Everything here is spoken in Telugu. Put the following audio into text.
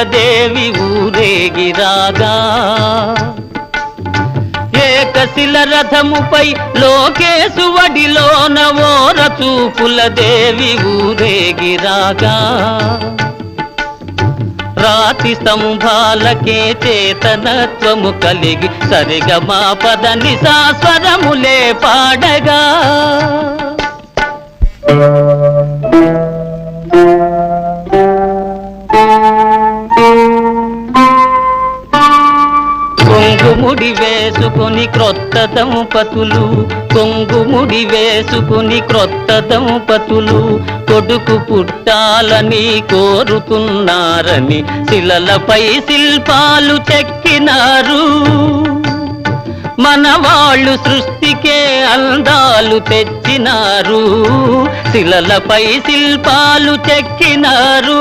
దేవి ఊరేగిరాగా ఏకశిల రథముపై లోకేశు వడిలోన ఓర చూపుల దేవి ఊరేగిరాగా రాతి స్తంభాలకే చేతనత్వము కలిగి సరిగమా పద నిశాస్వరములే పాడగా కొంగుముడి వేసుకుని క్రొత్త దంపతులు కొంగుముడి వేసుకుని క్రొత్త దంపతులు కొడుకు పుట్టాలని కోరుతున్నారని శిలలపై శిల్పాలు చెక్కినారు మనవాళ్ళు సృష్టికే అందాలు తెచ్చినారు శిలలపై శిల్పాలు చెక్కినారు